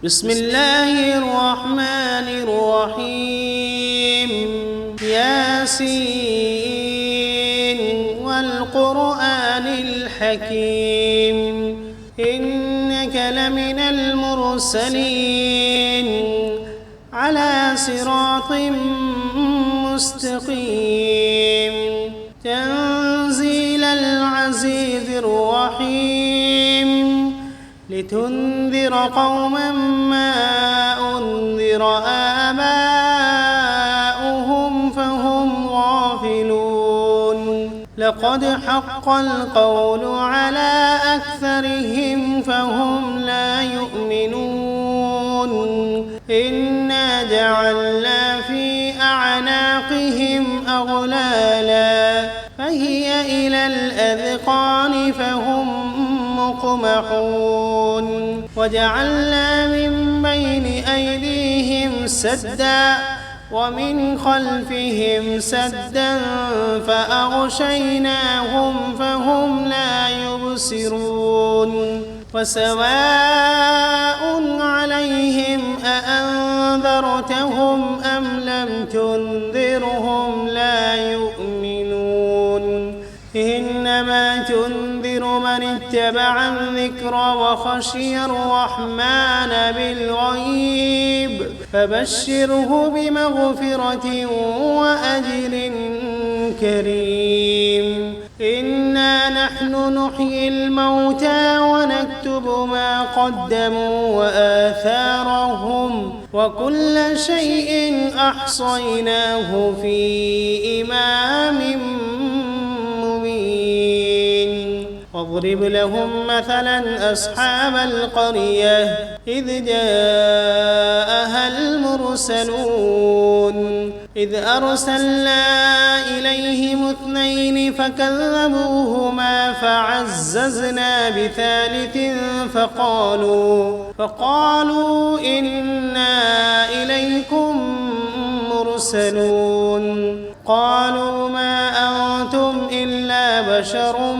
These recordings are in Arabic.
بسم الله الرحمن الرحيم ياسين والقرآن الحكيم إنك لمن المرسلين على صراط مستقيم تنزيل العزيز الرحيم لتنذر قوما ما أنذر آباؤهم فهم غافلون لقد حق القول على أكثرهم فهم لا يؤمنون إنا جعلنا في أعناقهم أغلالا فهي إلى الأذقان فهم مقمحون وجعلنا من بين أيديهم سدا ومن خلفهم سدا فأغشيناهم فهم لا يبصرون وسواء عليهم أأنذرتهم أم لم تنذرهم لا يؤمنون إنما تنذر من اتبع الذكر وخشي الرحمن بالغيب فبشره بمغفرة وأجر كريم إنا نحن نحيي الموتى ونكتب ما قدموا وآثارهم وكل شيء أحصيناه في إمام واضرب لهم مثلا أصحاب القرية إذ جاءها المرسلون إذ أرسلنا إليهم 2 فكذبوهما فعززنا بثالث فقالوا إنا إليكم مرسلون قالوا ما أنتم إلا بشر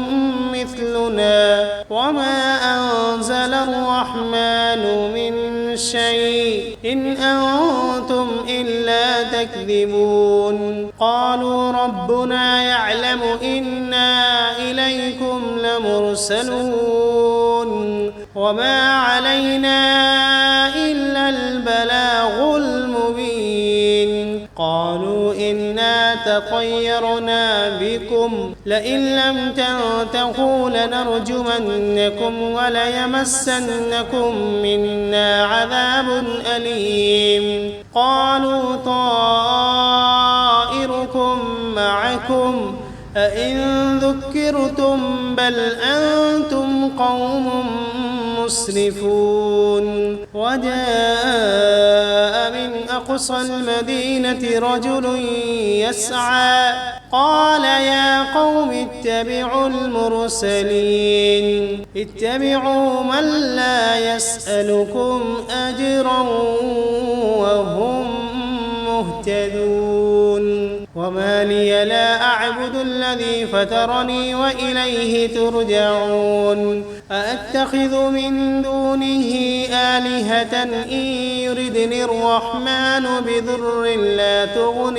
مثلنا وما أنزل الرحمن من شيء إن أنتم إلا تكذبون قالوا ربنا يعلم إنا إليكم لمرسلون وما علينا إلا البلاغ المبين قالوا إنا تطيرنا بكم لئن لم تنتهوا لنرجمنكم وليمسنكم منا عذاب أليم قالوا طائركم معكم أئن ذكرتم بل أنتم قوم مسرفون وجاء من أقصى المدينة رجل يسعى قال يا قوم اتبعوا المرسلين اتبعوا من لا يسألكم أجرا وهم مهتدون وما لي لا أعبد الذي فطرني وإليه ترجعون أأتخذ من دونه آلهة إن يردني الرحمن بضر لا تغن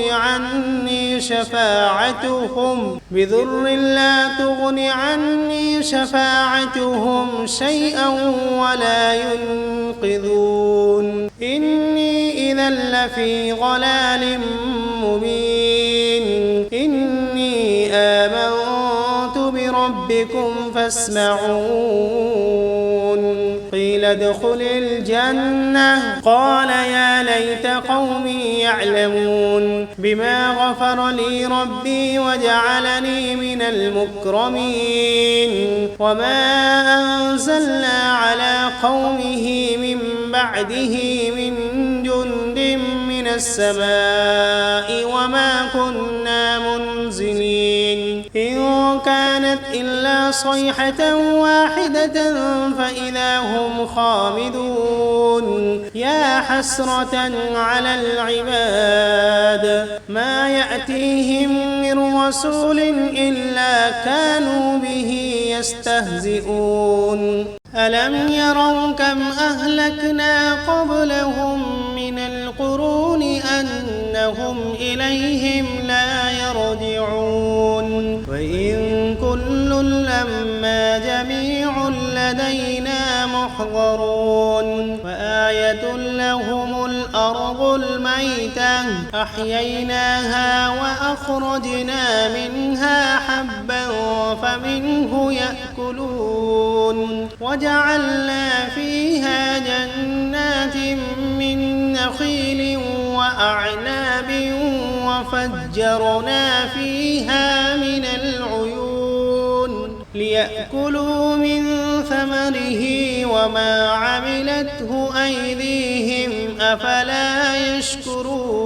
عني شفاعتهم شيئا ولا ينقذون إني إذا لفي ضلال مبين إني آمنت بربكم فاسمعون قيل ادخل الجنة قال يا ليت قومي يعلمون بما غفر لي ربي وجعلني من المكرمين وما أنزلنا على قومه من بعده من جند من السماء وما كنا منزلين إن كانت إلا صيحة واحدة فإذا هم خامدون يا حسرة على العباد ما يأتيهم من رسول إلا كانوا به يستهزئون ألم يروا كم أهلكنا قبلهم من القرون أنهم إليهم لا يرجعون وإن كل لما جميع لدينا محضرون وآية لهم الأرض الميتة أحييناها وأخرجنا منها حبا فمنه يأكلون وجعلنا فيها جنات من نخيل وأعناب وفجرنا فيها من العيون ليأكلوا من ثمره وما عملته أيديهم أفلا يشكرون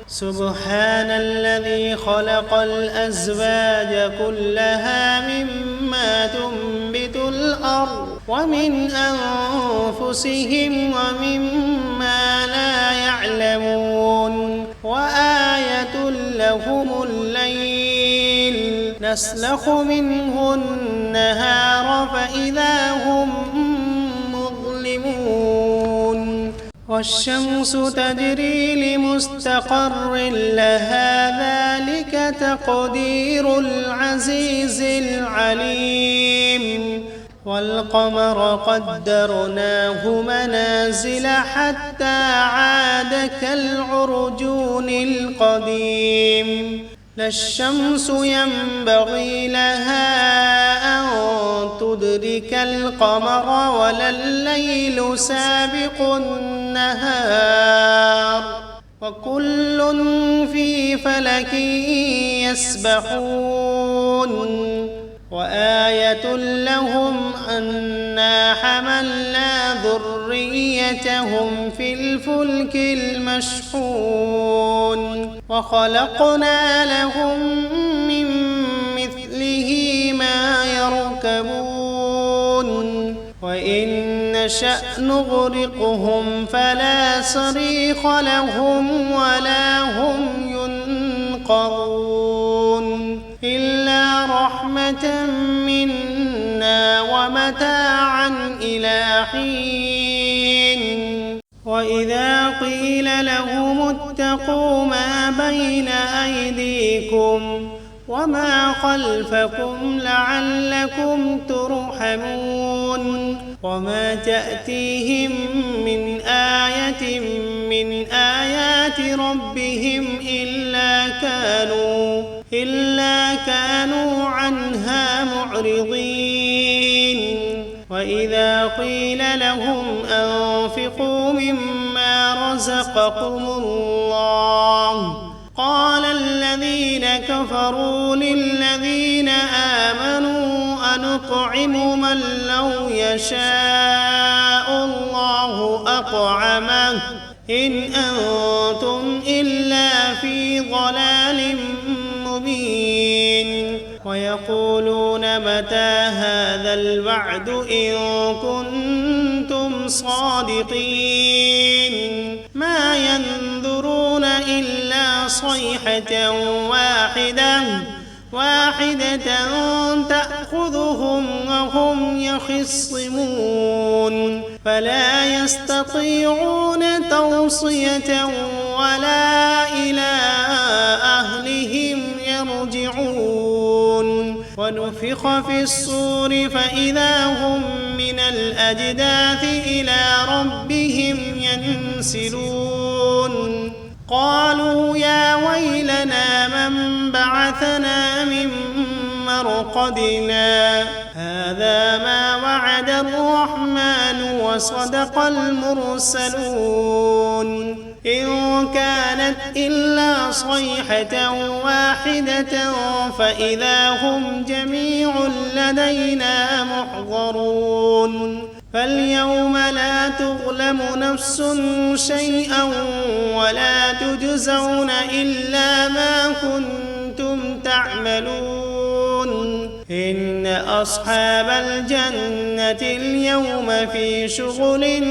سبحان الذي خلق الأزواج كلها مما تنبت الأرض ومن أنفسهم ومما لا يعلمون وآية لهم الليل نسلخ منه النهار فإذا هم مظلمون والشمس تجري لمستقر لها ذلك تقدير العزيز العليم والقمر قدرناه منازل حتى عاد كالعرجون القديم لا الشمس ينبغي لها أن تدرك القمر ولا الليل سابق النهار وكل في فلك يسبحون وآية لهم أنا حملنا ذريتهم في الفلك المشحون وخلقنا لهم من مثله ما يركبون وإن نشأ نغرقهم فلا صريخ لهم ولا هم ينقذون إلا رحمة منا ومتاعا إلى حين وإذا قيل لهم اتقوا ما بين أيديكم وما خلفكم لعلكم ترحمون وما تأتيهم من آية من آيات ربهم إلا كانوا عنها معرضين وإذا قيل لهم أنفقوا مما رزقكم الله قال الذين كفروا للذين آمنوا أنطعم من لو يشاء الله أطعمه إن أنتم إلا في ضلال مبين ويقولون متى هذا الوعد إن كنتم صادقين ما ينظرون إلا صيحة واحدة تأخذهم وهم يخصمون فلا يستطيعون توصية ولا إلى أهلهم يرجعون ونفخ في الصور فإذا هم من الأجداث إلى ربهم ينسلون قالوا يا ويلنا من بعثنا من مرقدنا هذا ما وعد الرحمن وصدق المرسلون إن كانت إلا صيحة واحدة فإذا هم جميع لدينا محضرون فاليوم لا تظلم نفس شيئا ولا تجزون إلا ما كنتم تعملون إن أصحاب الجنة اليوم في شغل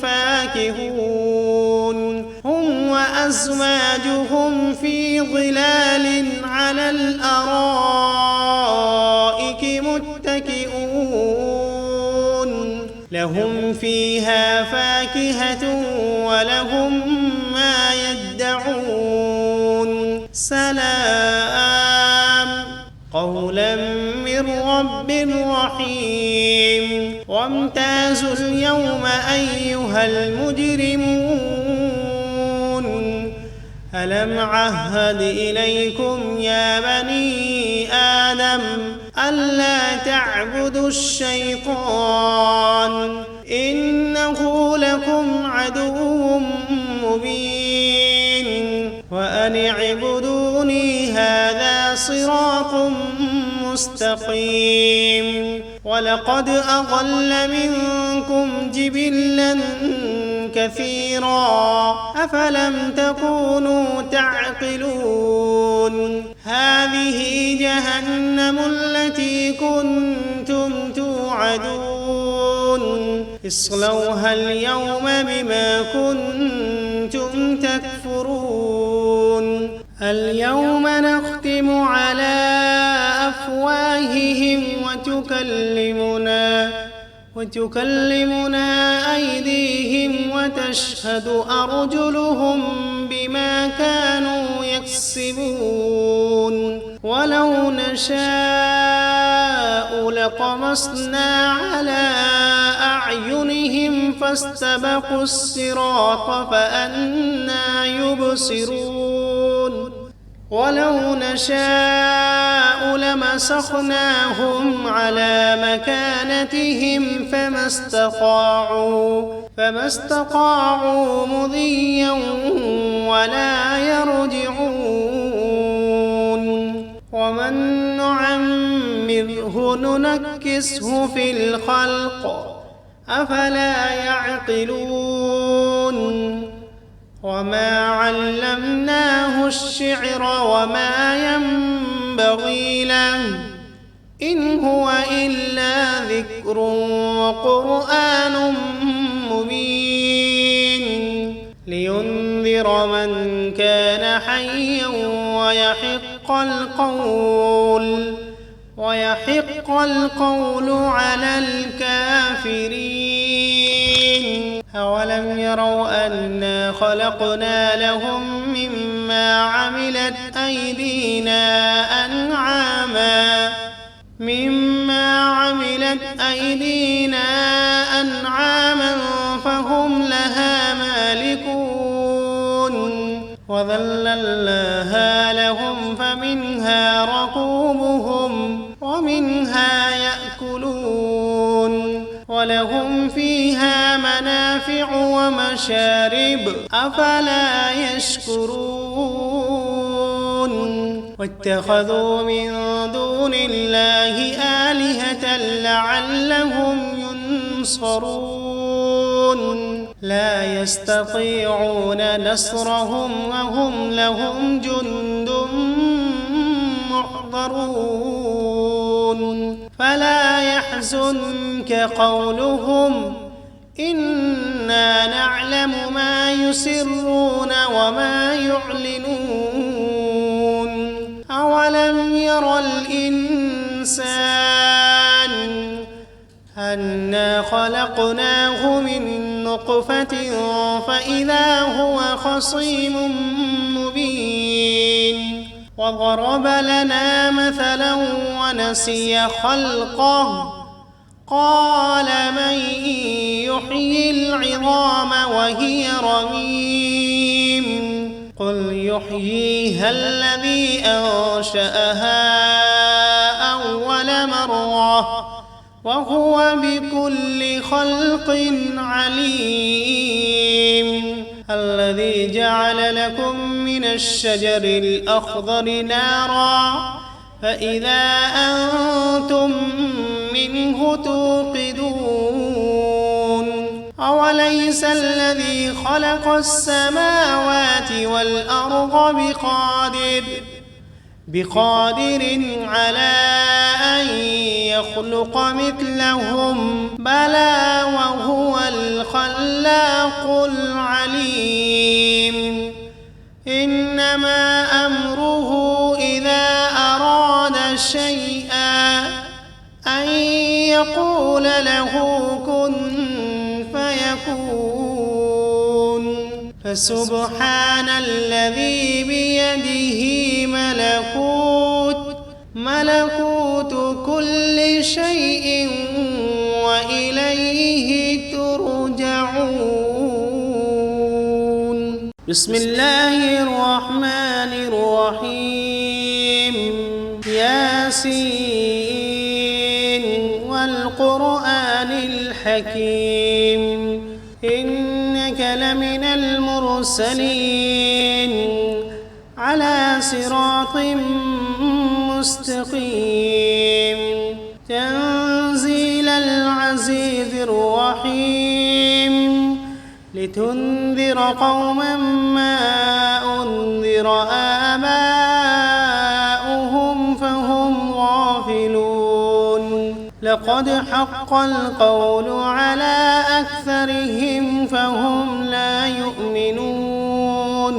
فاكهون هم وأزواجهم في ظلال على الأرائك متكئون فيها فاكهة ولهم ما يدعون سلام قولا من رب رحيم وامتازوا اليوم أيها المجرمون ألم عهد إليكم يا بني آدم ألا تعبدوا الشيطان إنه لكم عدو مبين وأن اعبدوني هذا صراط مستقيم ولقد أضل منكم جبلا كثيرا أفلم تكونوا تعقلون هذه جهنم التي كنتم توعدون اصلوها اليوم بما كنتم تكفرون اليوم نختم على أفواههم وتكلمنا أيديهم وتشهد أرجلهم بما كانوا يكسبون ولو نشاء لطمسنا على أعينهم فاستبقوا الصراط فأنى يبصرون ولو نشاء لمسخناهم على مكانتهم فما استطاعوا مضيا ولا يرجعون ومن نعمره ننكسه في الخلق أفلا يعقلون وما علمناه الشعر وما ينبغي له إن هو إلا ذكر وقرآن مبين لينذر من كان حيا ويحق القول على الكافرين أولم يروا أنا خلقنا لهم مما عملت أيدينا أنعاما فهم لها مالكون وذللناها لهم فمنها ركوبهم ومنها يأكلون ولهم فيها منافع ومشارب أفلا يشكرون واتخذوا من دون الله آلهة لعلهم ينصرون لا يستطيعون نصرهم وهم لهم جند محضرون فلا يحزنك قولهم إنا نعلم ما يسرون وما يعلنون أولم ير الإنسان أنا خلقناه من نطفة فإذا هو خصيم مبين وضرب لنا مثلا ونسي خلقه قال من يحيي العظام وهي رميم قل يحييها الذي أنشأها أول مرة وهو بكل خلق عليم الذي جعل لكم من الشجر الأخضر نارا فإذا أنتم منه توقدون أوليس الذي خلق السماوات والأرض بقادر على أن يخلق مثلهم بلى وهو الخلاق العليم إنما أمره إذا أراد شيئا أن يقول له كن فسبحان الذي بيده ملكوت كل شيء وإليه ترجعون. بسم الله الرحمن الرحيم. ياسين والقرآن الحكيم إنك لمن المرسلين على صراط مستقيم تنزيل العزيز الرحيم لتنذر قوما ما أنذر آباؤهم فهم غافلون لقد حق القول على أكثرهم فهم لا يؤمنون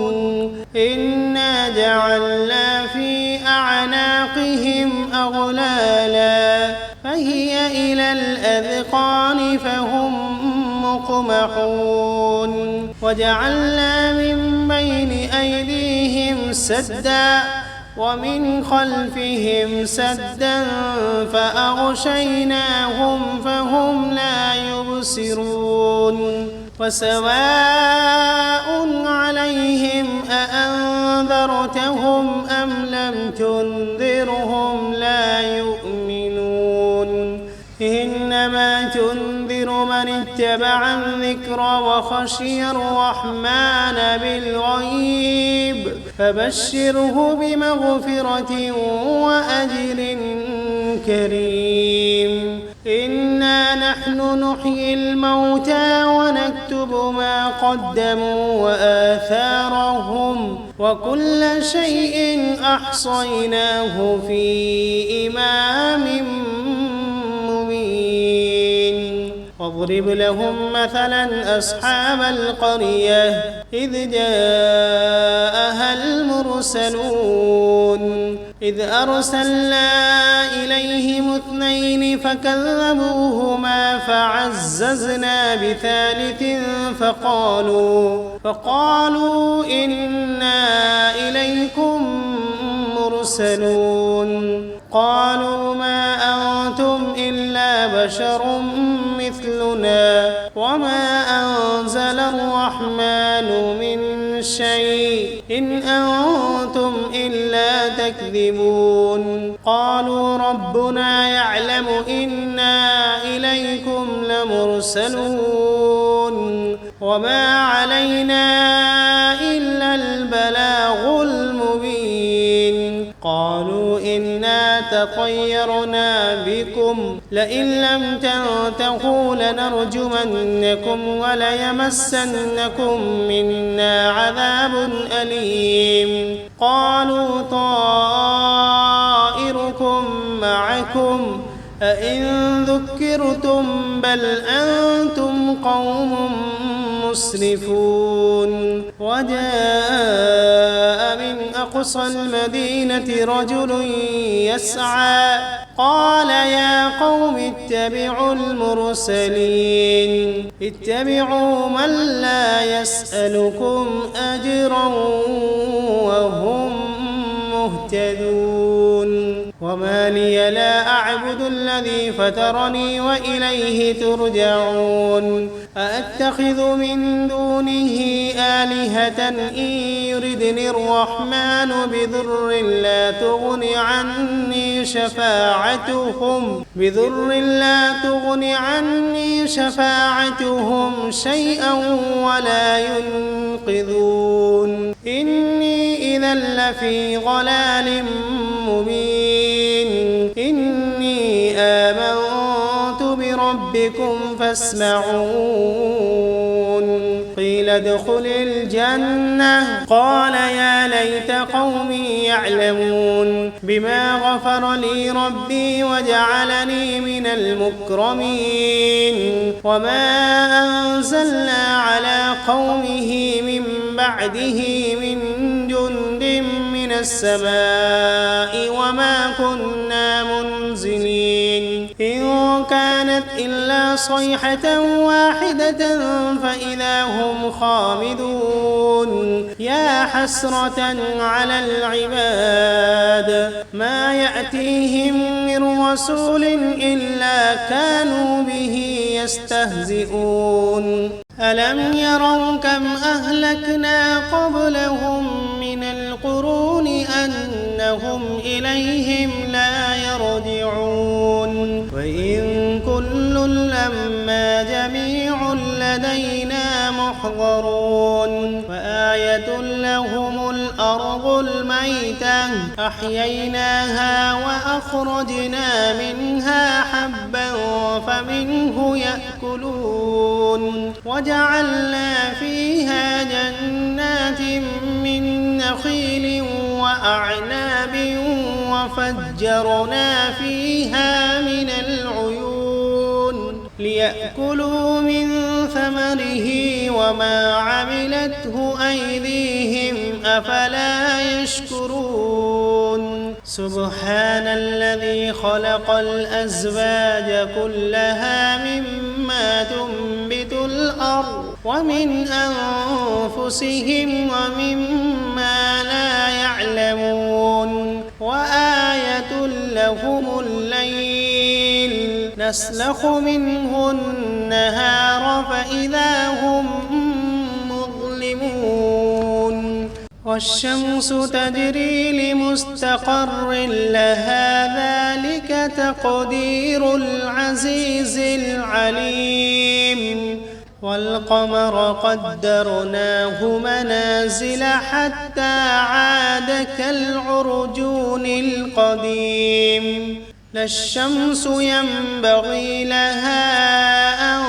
إنا جعلنا في أعناقهم أغلالا فهي إلى الأذقان فهم مقمحون وجعلنا من بين أيديهم سدا ومن خلفهم سدا فأغشيناهم فهم لا يبصرون وسواء عليهم أأنذرتهم أم لم تنذرهم لا يؤمنون إنما تنذر من اتبع الذكر وخشي الرحمن بالغيب فبشره بمغفرة وأجر كريم إنا نحن نحيي الموتى ونكتب ما قدموا وآثارهم وكل شيء أحصيناه في إمام مبين واضرب لهم مثلا أصحاب القرية إذ جاءها المرسلون إذ أرسلنا إليهم 2 فكذبوهما فعززنا بثالث فقالوا إنا إليكم مرسلون قالوا ما أنتم إلا بشر مثلنا وما أنزل الرحمن من شيء إن أنتم إلا تكذبون قالوا ربنا يعلم إنا إليكم لمرسلون وما علينا إلا البلاغ المبين قالوا إنا تطيرنا بكم لئن لم تنتهوا لنرجمنكم وليمسنكم منا عذاب أليم قالوا طائركم معكم أئن ذكرتم بل أنتم قوم مسرفون وجاء من أقصى المدينة رجل يسعى قال يا قوم اتبعوا المرسلين اتبعوا من لا يسألكم أجرا وهم مهتدون وما لي لا أعبد الذي فطرني وإليه ترجعون أأتخذ من دونه آلهة إن يردني الرحمن بضر لا تغن عني شفاعتهم شيئا ولا ينقذون إني إذا لفي ضلال مبين إني آمنت بربكم فاسمعون قيل ادخل الجنة قال يا ليت قومي يعلمون بما غفر لي ربي وجعلني من المكرمين وما أنزلنا على قومه من بعده من جند من السماء وما كنا منزلين إن كانت إلا صيحة واحدة فإذا هم خامدون يا حسرة على العباد ما يأتيهم من رسول إلا كانوا به يستهزئون ألم يروا كم أهلكنا قبلهم من القرون أنهم إليهم لا يرجعون وإن كل لما جميع لدينا محضرون وآية لهم الأرض الميتة أحييناها وأخرجنا منها حبا فمنه يأكلون وجعلنا فيها جنات من نخيل وأعناب وفجرنا فيها من العيون ليأكلوا من ثمره وما عملته أيديهم أفلا يشكرون سبحان الذي خلق الأزواج كلها مما تنبت الأرض ومن أنفسهم ومما لا يعلمون وآية لهم الليل نسلخ منه النهار فإذا هم مظلمون والشمس تجري لمستقر لها ذلك تقدير العزيز العليم والقمر قدرناه منازل حتى عاد كالعرجون القديم لا الشمس ينبغي لها أن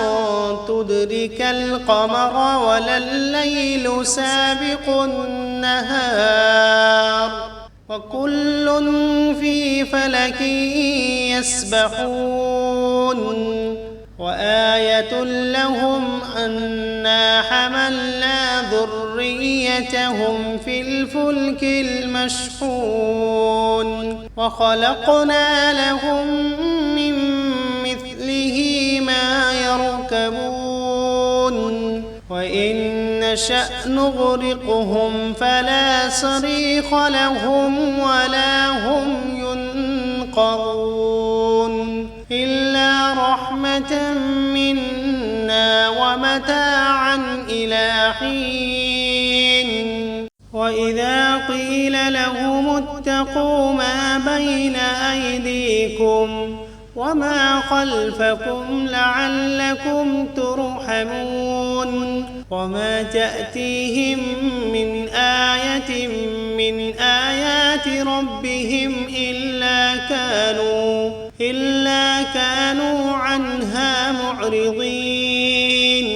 تدرك القمر ولا الليل سابق النهار وكل في فلك يسبحون وآية لهم أنا حملنا ذريتهم في الفلك المشحون وخلقنا لهم من مثله ما يركبون وإن نشأ نغرقهم فلا صريخ لهم ولا هم ينقذون إلا رحمة منا ومتاعا إلى حين وإذا قيل لهم اتقوا ما بين أيديكم وما خلفكم لعلكم ترحمون وما تأتيهم من آية من آيات ربهم إلا كانوا عنها معرضين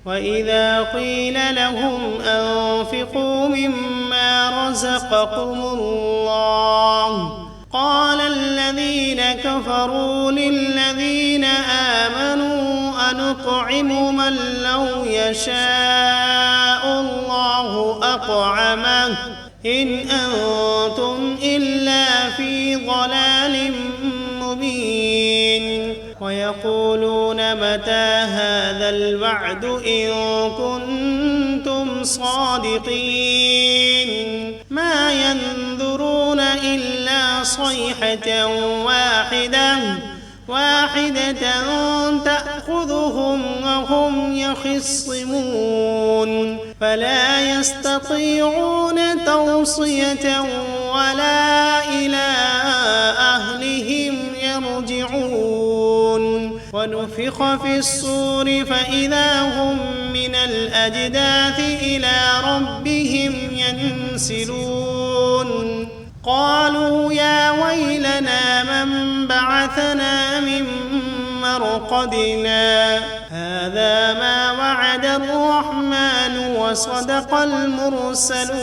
وإذا قيل لهم أنفقوا مما رزقكم الله قال الذين كفروا للذين آمنوا أنطعم من لو يشاء الله أطعمه إن أنتم إلا في ضلال مبين ويقولون متى هذا الوعد إن كنتم صادقين ما ينظرون إلا صيحة واحدة تأخذهم وهم يخصمون فلا يستطيعون توصية ولا إلى أهلهم يرجعون ونفخ في الصور فإذا هم من الأجداث إلى ربهم ينسلون قالوا يا ويلنا من بعثنا من مرقدنا هذا ما وعد الرحمن وصدق المرسلون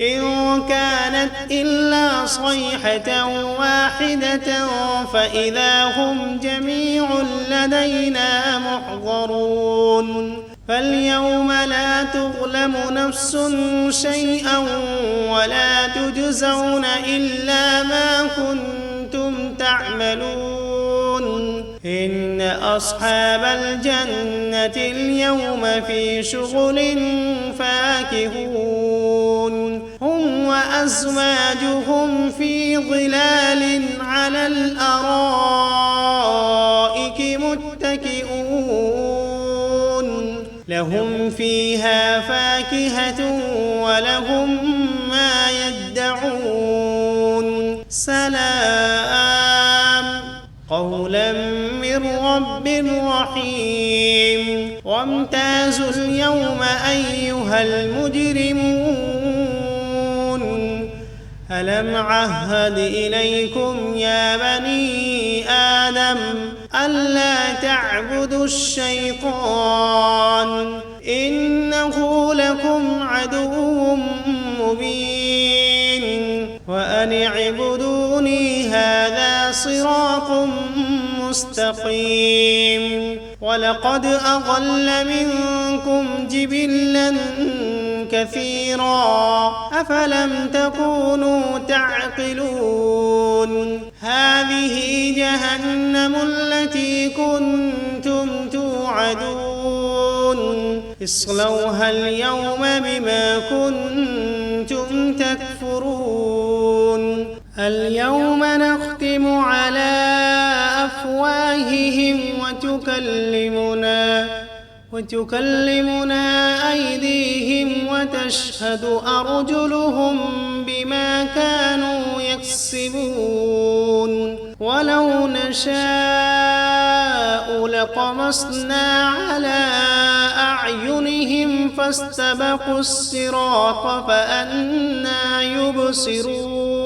إن كانت إلا صيحة واحدة فإذا هم جميع لدينا محضرون فاليوم لا تظلم نفس شيئا ولا تجزون إلا ما كنتم تعملون إن أصحاب الجنة اليوم في شغل فاكهون هم وأزواجهم في ظلال على الأرائك متكئون لهم فيها فاكهة ولهم ما يدعون سلام قولا من رب رحيم وامتازوا اليوم أيها المجرمون ألم عهد إليكم يا بني آدم ألا تعبدوا الشيطان إنه لكم عدو مبين وأن اعبدوني هذا صراط مستقيم ولقد أضل منكم جبلا كثيرا أفلم تكونوا تعقلون هذه جهنم التي كنتم توعدون اصلوها اليوم بما كنتم تكفرون اليوم نختم على أفواههم وتكلمنا أيديهم وتشهد أرجلهم بما كانوا يكسبون ولو نشاء لطمسنا على أعينهم فاستبقوا الصراط فأنى يبصرون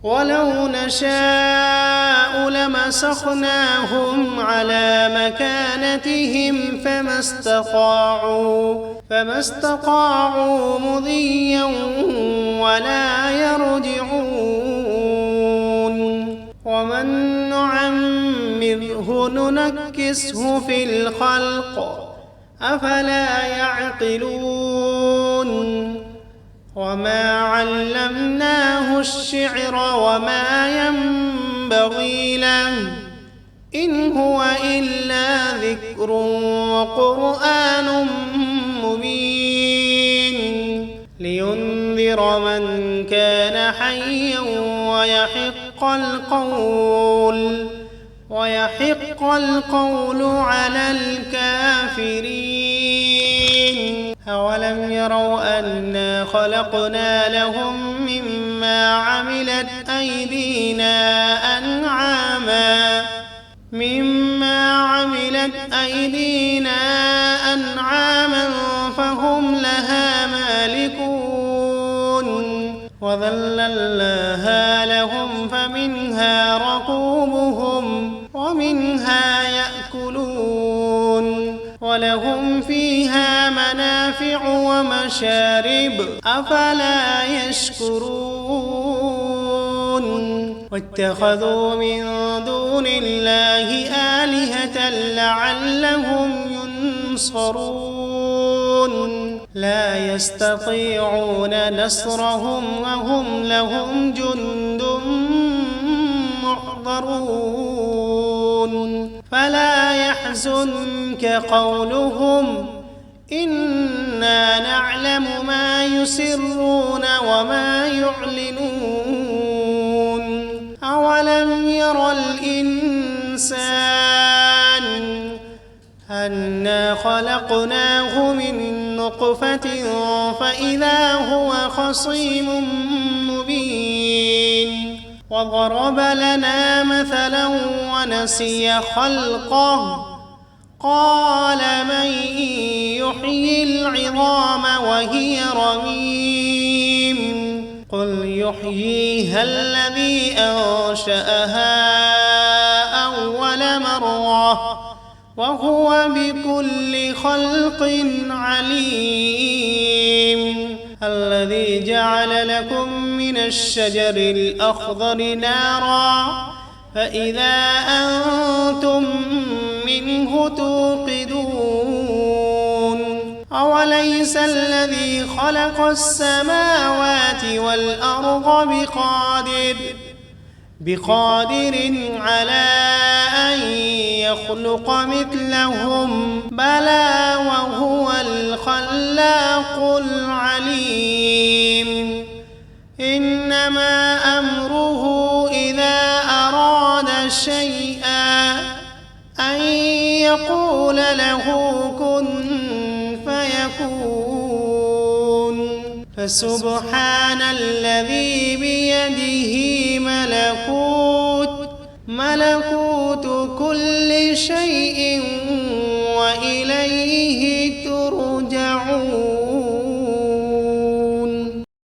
ولو نشاء لمسخناهم على مكانتهم فما استطاعوا مضيا ولا يرجعون ومن نعمره ننكسه في الخلق أفلا يعقلون وما علمناه الشعر وما ينبغي له إن هو إلا ذكر وقرآن مبين لينذر من كان حيا ويحق القول على الكافرين أولم يروا أنا خلقنا لهم مما عملت أيدينا أنعاما فهم لها مالكون وذللناها لهم فمنها ركوبهم ومنها يأكلون ولهم فيها منافع ومشارب أفلا يشكرون واتخذوا من دون الله آلهة لعلهم ينصرون لا يستطيعون نصرهم وهم لهم جند محضرون فلا يحزنك قولهم إنا نعلم ما يسرون وما يعلنون أولم ير الإنسان أنا خلقناه من نطفة فإذا هو خصيم مبين وضرب لنا مثلا ونسي خلقه قال من يحيي العظام وهي رميم قل يحييها الذي أنشأها أول مرة وهو بكل خلق عليم الذي جعل لكم من الشجر الأخضر نارا فإذا أنتم منه توقدون أوليس الذي خلق السماوات والأرض بقادر على أن يخلق مثلهم بلى وهو الخلاق العليم إنما أمره إذا أراد شيئا أن يقول له كن فيكون فسبحان الذي بيده ملكوت كل شيء